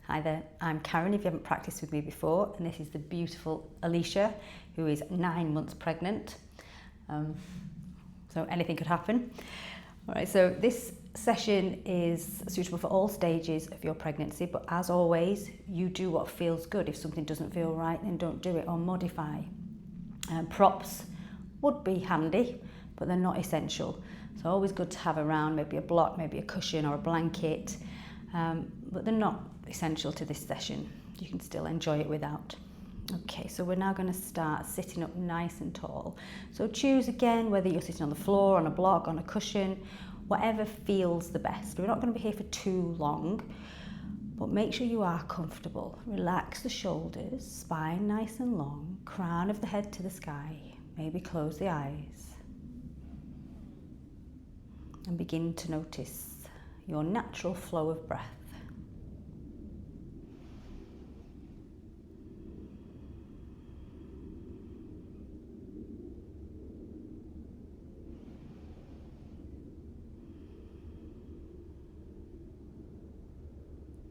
Hi there, I'm Karen if you haven't practiced with me before, and this is the beautiful Alicia, who is 9 months pregnant. So anything could happen. All right, so this session is suitable for all stages of your pregnancy, but as always, you do what feels good. If something doesn't feel right, then don't do it or modify. Props would be handy, but they're not essential. So always good to have around, maybe a block, maybe a cushion or a blanket, but they're not essential to this session. You can still enjoy it without. Okay, so we're now going to start sitting up nice and tall. So choose again whether you're sitting on the floor, on a block, on a cushion, whatever feels the best. We're not going to be here for too long, but make sure you are comfortable. Relax the shoulders, spine nice and long, crown of the head to the sky. Maybe close the eyes. And begin to notice your natural flow of breath.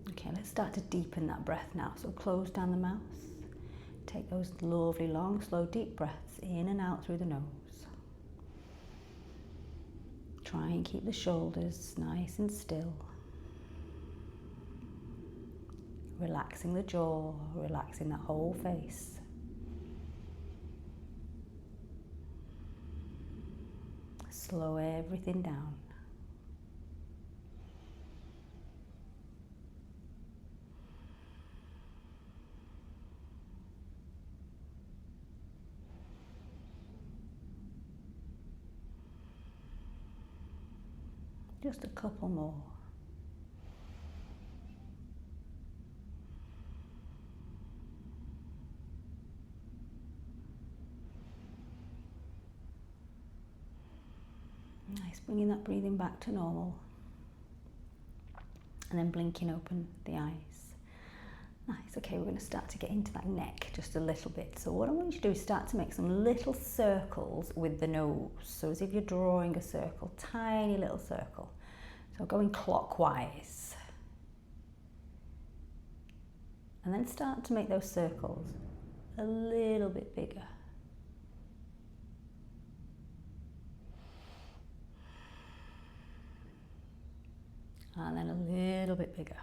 Okay, let's start to deepen that breath now. So close down the mouth. Take those lovely, long, slow, deep breaths in and out through the nose. Try and keep the shoulders nice and still. Relaxing the jaw, relaxing that whole face. Slow everything down. Just a couple more. Nice, bringing that breathing back to normal. And then blinking open the eyes. Nice, okay, we're going to start to get into that neck just a little bit. So what I want you to do is start to make some little circles with the nose. So as if you're drawing a circle, tiny little circle. So going clockwise. And then start to make those circles a little bit bigger. And then a little bit bigger.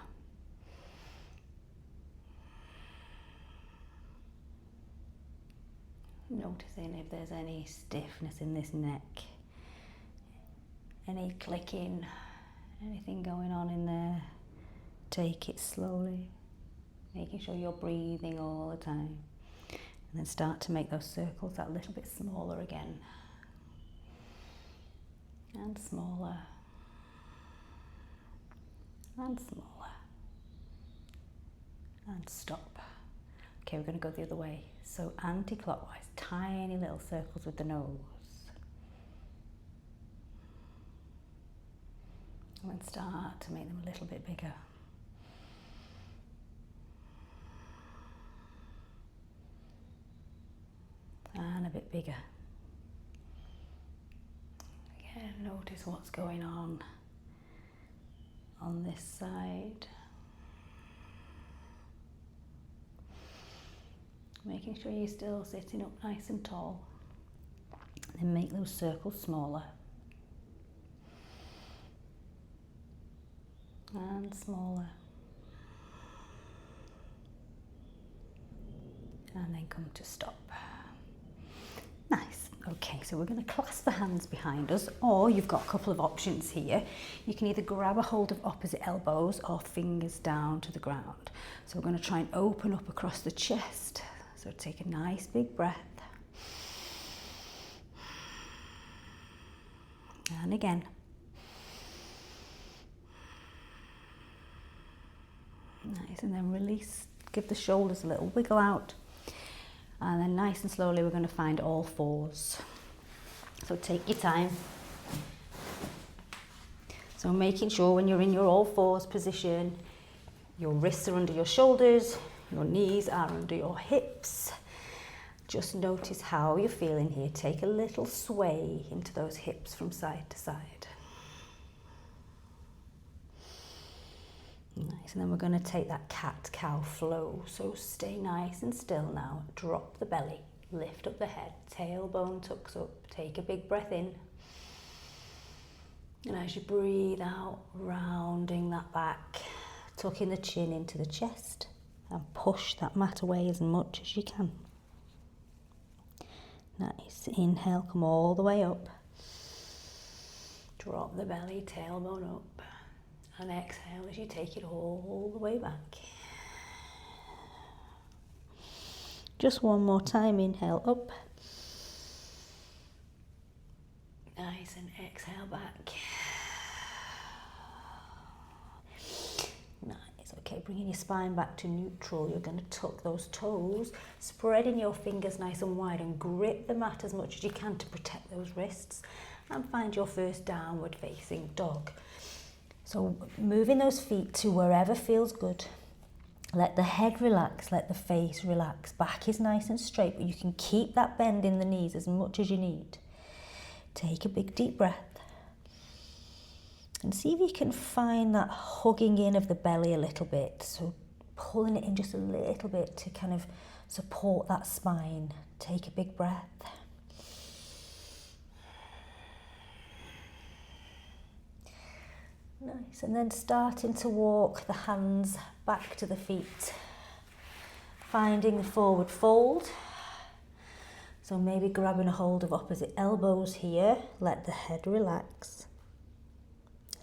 Noticing if there's any stiffness in this neck, any clicking, anything going on in there. Take it slowly, making sure you're breathing all the time. And then start to make those circles that little bit smaller again. And smaller. And smaller. And stop. Okay, we're going to go the other way. So anti-clockwise, tiny little circles with the nose. And then start to make them a little bit bigger. And a bit bigger. Again, notice what's going on this side. Making sure you're still sitting up nice and tall. Then make those circles smaller. And smaller. And then come to stop. Nice. Okay, so we're going to clasp the hands behind us, or you've got a couple of options here. You can either grab a hold of opposite elbows or fingers down to the ground. So we're going to try and open up across the chest. So take a nice big breath. And again. Nice, and then release, give the shoulders a little wiggle out. And then nice and slowly we're going to find all fours. So take your time. So making sure when you're in your all fours position, your wrists are under your shoulders, your knees are under your hips. Just notice how you're feeling here. Take a little sway into those hips from side to side. Nice. Nice, and then we're going to take that cat-cow flow. So stay nice and still now. Drop the belly, lift up the head, tailbone tucks up. Take a big breath in. And as you breathe out, rounding that back, tucking the chin into the chest and push that mat away as much as you can. Nice, inhale, come all the way up. Drop the belly, tailbone up. And exhale as you take it all the way back. Just one more time, inhale up. Nice, and exhale back. Nice, okay, bringing your spine back to neutral. You're going to tuck those toes, spreading your fingers nice and wide and grip the mat as much as you can to protect those wrists. And find your first downward facing dog. So moving those feet to wherever feels good. Let the head relax, let the face relax. Back is nice and straight, but you can keep that bend in the knees as much as you need. Take a big deep breath. And see if you can find that hugging in of the belly a little bit. So pulling it in just a little bit to kind of support that spine. Take a big breath. Nice, and then starting to walk the hands back to the feet. Finding the forward fold. So maybe grabbing a hold of opposite elbows here. Let the head relax.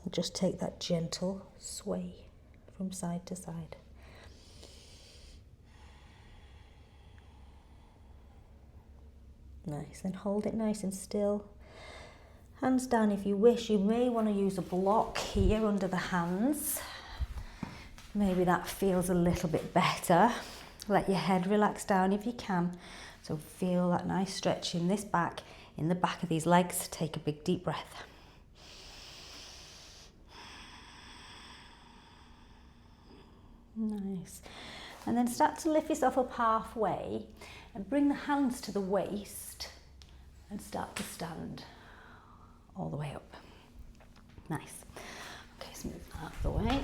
And just take that gentle sway from side to side. Nice, and hold it nice and still. Hands down if you wish. You may want to use a block here under the hands. Maybe that feels a little bit better. Let your head relax down if you can. So feel that nice stretch in this back, in the back of these legs. Take a big deep breath. Nice. And then start to lift yourself up halfway and bring the hands to the waist and start to stand all the way up. Nice. Okay, so move that out of the way.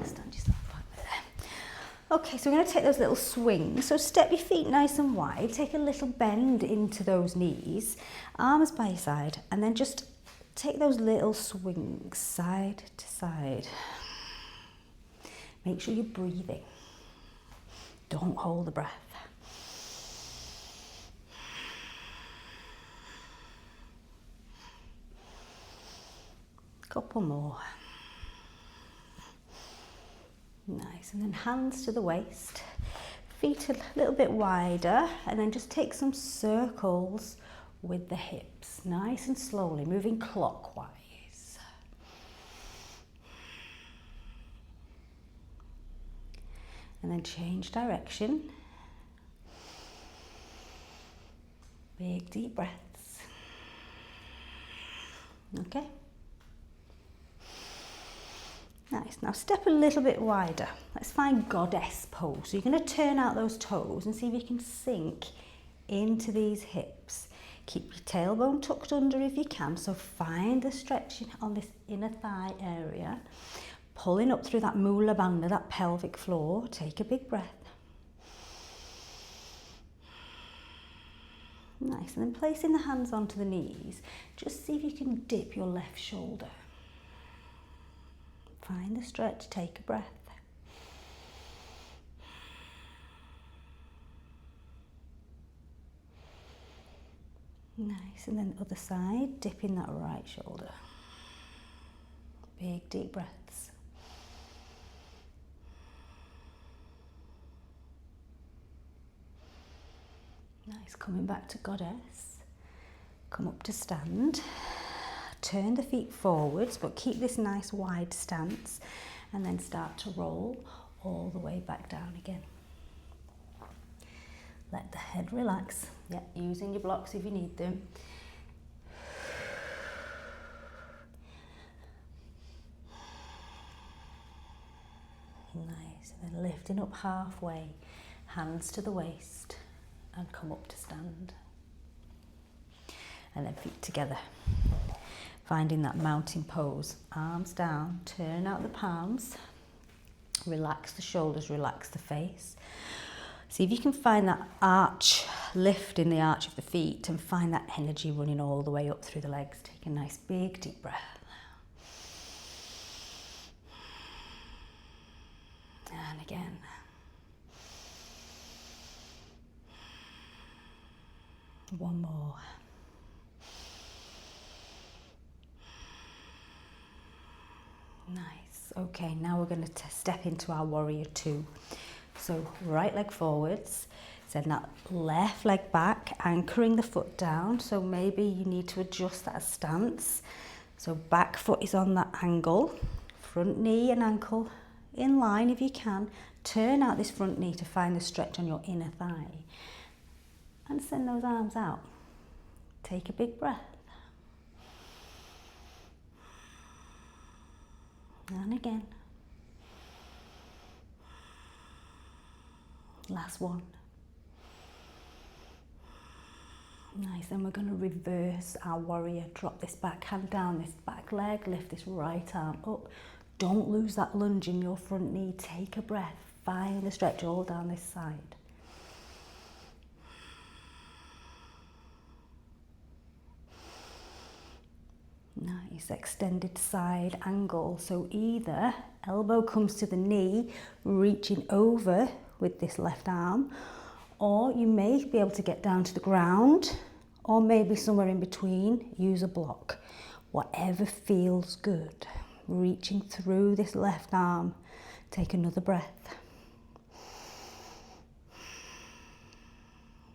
Stand yourself back there. Okay, so we're going to take those little swings. So step your feet nice and wide. Take a little bend into those knees. Arms by your side. And then just take those little swings side to side. Make sure you're breathing. Don't hold the breath. Couple more. Nice, and then hands to the waist, feet a little bit wider, and then just take some circles with the hips, nice and slowly, moving clockwise. And then change direction. Big deep breaths. Okay. Nice. Now step a little bit wider. Let's find goddess pose. So you're going to turn out those toes and see if you can sink into these hips. Keep your tailbone tucked under if you can. So find the stretching on this inner thigh area. Pulling up through that mula bandha, that pelvic floor. Take a big breath. Nice. And then placing the hands onto the knees. Just see if you can dip your left shoulder. Find the stretch, take a breath. Nice, and then the other side, dipping that right shoulder. Big deep breaths. Nice, coming back to goddess. Come up to stand. Turn the feet forwards, but keep this nice wide stance, and then start to roll all the way back down again. Let the head relax. Yeah, using your blocks if you need them. Nice, and then lifting up halfway, hands to the waist, and come up to stand. And then feet together. Finding that mountain pose, arms down, turn out the palms, Relax the shoulders, relax the face. See if you can find that arch, lift in the arch of the feet and find that energy running all the way up through the legs. Take a nice big deep breath. And again. One more. Nice. Okay, now we're going to step into our warrior two. So right leg forwards, send that left leg back, anchoring the foot down. So maybe you need to adjust that stance. So back foot is on that angle, front knee and ankle in line if you can. Turn out this front knee to find the stretch on your inner thigh. And send those arms out. Take a big breath. And again. Last one. Nice, then we're going to reverse our warrior. Drop this back hand down, this back leg, lift this right arm up. Don't lose that lunge in your front knee. Take a breath. Find the stretch all down this side. Nice, extended side angle. So either elbow comes to the knee, reaching over with this left arm, or you may be able to get down to the ground, or maybe somewhere in between, use a block. Whatever feels good. Reaching through this left arm. Take another breath.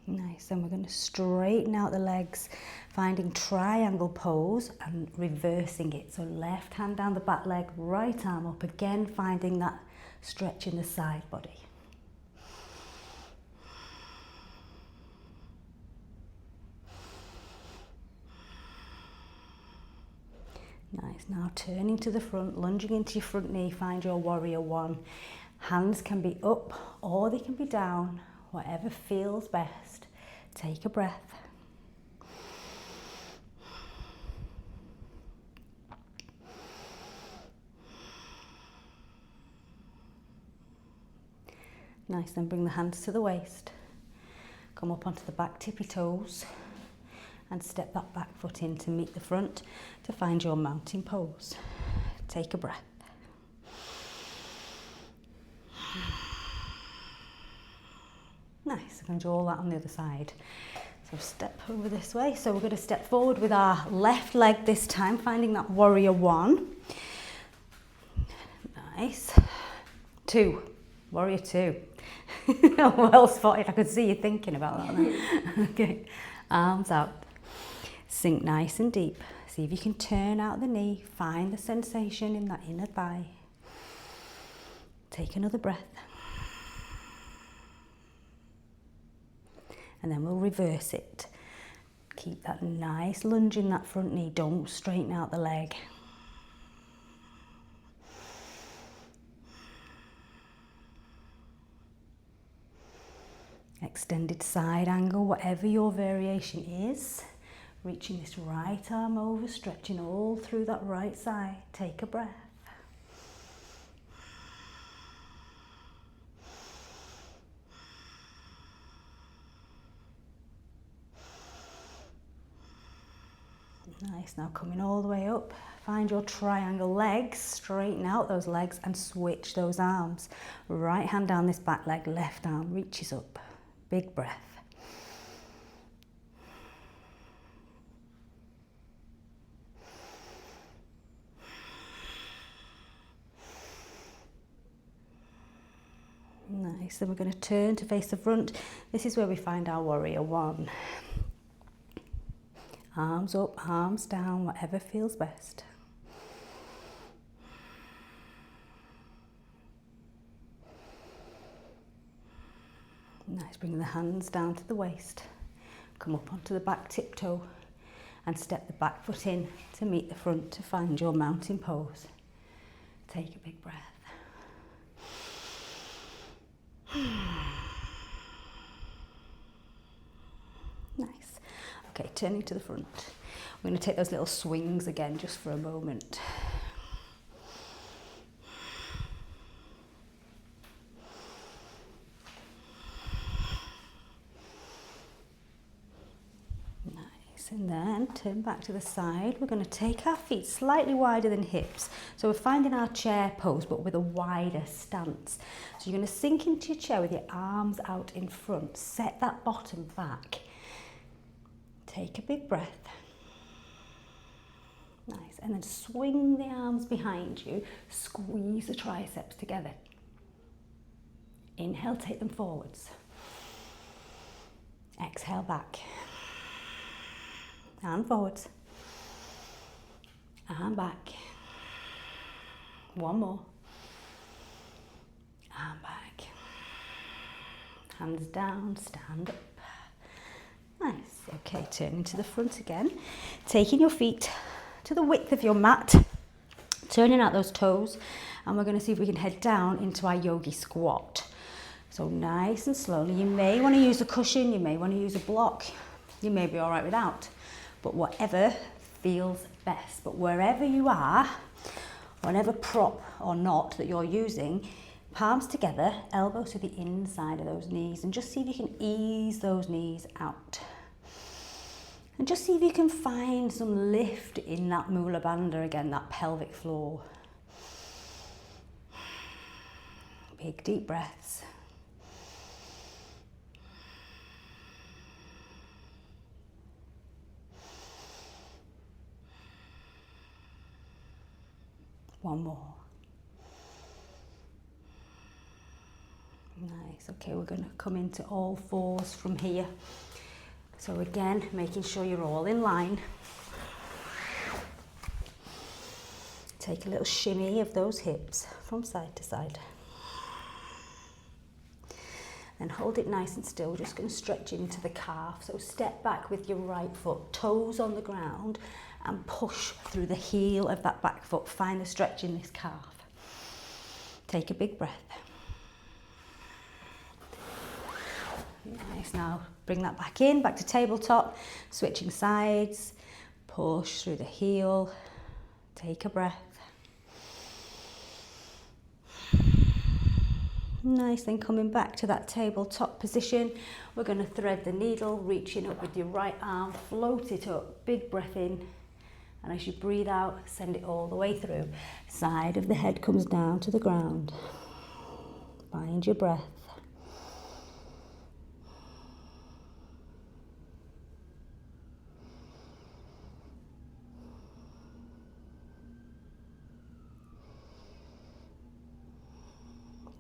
Nice, and we're going to straighten out the legs, finding triangle pose and reversing it. So left hand down the back leg, right arm up, again finding that stretch in the side body. Nice, now turning to the front, lunging into your front knee, find your warrior one. Hands can be up or they can be down, whatever feels best. Take a breath. Nice, then bring the hands to the waist. Come up onto the back tippy toes and step that back foot in to meet the front to find your mountain pose. Take a breath. Nice, I'm going to do all that on the other side. So step over this way. So we're going to step forward with our left leg this time, finding that warrior one. Nice. Two, warrior two. Well spotted, I could see you thinking about that then. Okay, arms out. Sink nice and deep. See if you can turn out the knee, find the sensation in that inner thigh. Take another breath. And then we'll reverse it. Keep that nice lunge in that front knee. Don't straighten out the leg. Extended side angle, whatever your variation is. Reaching this right arm over, stretching all through that right side. Take a breath. Nice, now coming all the way up, find your triangle legs, straighten out those legs and switch those arms. Right hand down this back leg, left arm reaches up. Big breath. Nice, then we're going to turn to face the front. This is where we find our warrior one. Arms up, arms down, whatever feels best. Nice, bring the hands down to the waist. Come up onto the back tiptoe and step the back foot in to meet the front to find your mountain pose. Take a big breath. Nice. Okay, turning to the front. We're going to take those little swings again just for a moment. and then turn back to the side. We're going to take our feet slightly wider than hips. So we're finding our chair pose, but with a wider stance. So you're going to sink into your chair with your arms out in front. Set that bottom back. Take a big breath. Nice. And then swing the arms behind you. Squeeze the triceps together. Inhale, take them forwards. Exhale back. And forwards. And back. One more. And back. Hands down, stand up. Nice. Okay, turning to the front again. Taking your feet to the width of your mat. Turning out those toes. And we're going to see if we can head down into our yogi squat. So nice and slowly. You may want to use a cushion, you may want to use a block, you may be all right without, but whatever feels best. But wherever you are, whatever prop or not that you're using, palms together, elbows to the inside of those knees, and just see if you can ease those knees out. And just see if you can find some lift in that Mula Bandha again, that pelvic floor. Big deep breaths. One more. Nice. Okay, we're going to come into all fours from here. So again, making sure you're all in line. Take a little shimmy of those hips from side to side. And hold it nice and still. We're just going to stretch into the calf. So step back with your right foot, toes on the ground, and push through the heel of that back foot. Find the stretch in this calf. Take a big breath. Nice. Now bring that back in, back to tabletop, switching sides. Push through the heel. Take a breath. Nice, then coming back to that tabletop position, we're going to thread the needle, reaching up with your right arm, float it up, big breath in, and as you breathe out, send it all the way through. Side of the head comes down to the ground. Find your breath.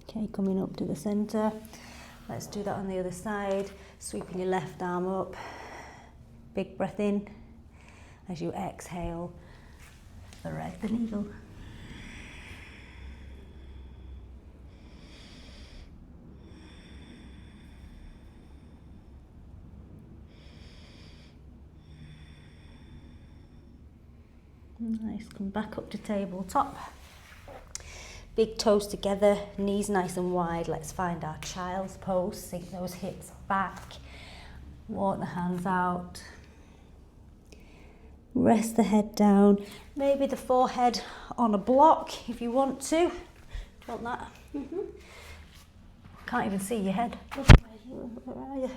Okay, coming up to the centre. Let's do that on the other side. Sweeping your left arm up. Big breath in. As you exhale, thread the needle. Nice, come back up to tabletop. Big toes together, knees nice and wide. Let's find our child's pose. Sink those hips back. Walk the hands out. Rest the head down. Maybe the forehead on a block if you want to. Do you want that? Mm-hmm. Can't even see your head. Where are you?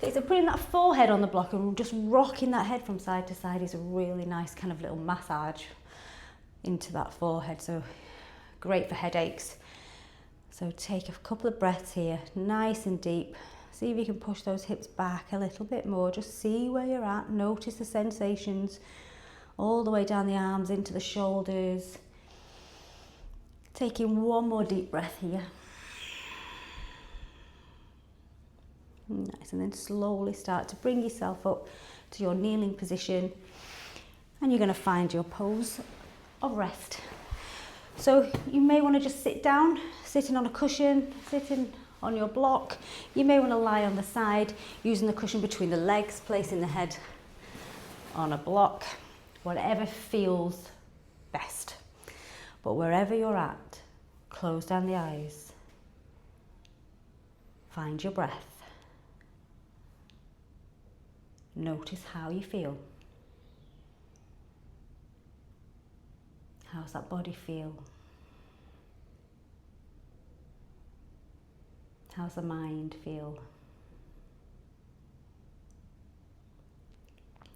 Okay, so putting that forehead on the block and just rocking that head from side to side is a really nice kind of little massage into that forehead, so great for headaches. So take a couple of breaths here, nice and deep. See if you can push those hips back a little bit more. Just see where you're at, notice the sensations all the way down the arms into the shoulders. Taking one more deep breath here. Nice, and then slowly start to bring yourself up to your kneeling position, and you're going to find your pose of rest. So you may want to just sit down, sitting on a cushion, sitting on your block. You may want to lie on the side, using the cushion between the legs, placing the head on a block, whatever feels best. But wherever you're at, close down the eyes. Find your breath. Notice how you feel. How's that body feel? How's the mind feel?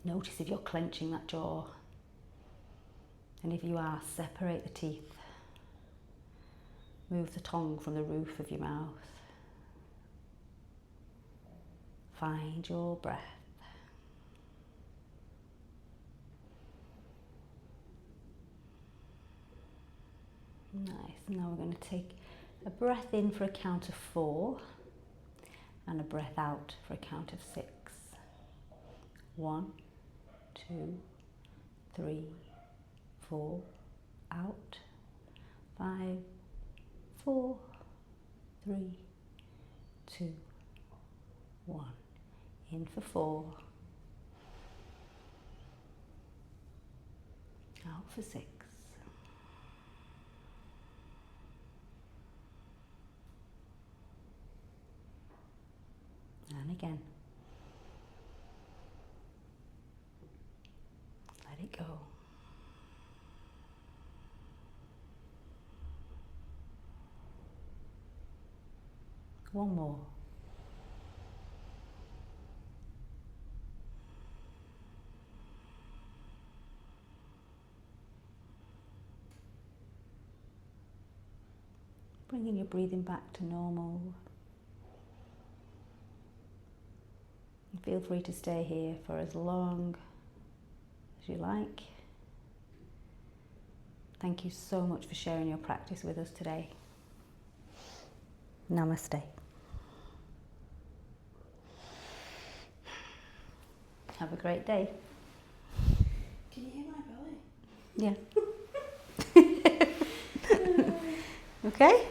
Notice if you're clenching that jaw. And if you are, separate the teeth. Move the tongue from the roof of your mouth. Find your breath. Nice. Now we're going to take a breath in for a count of 4 and a breath out for a count of 6. 1, 2, 3, 4, out. 5, 4, 3, 2, 1. In for 4. Out for 6. And again. Let it go. One more. Bringing your breathing back to normal. And feel free to stay here for as long as you like. Thank you so much for sharing your practice with us today. Namaste. Have a great day. Can you hear my belly? Yeah. Okay?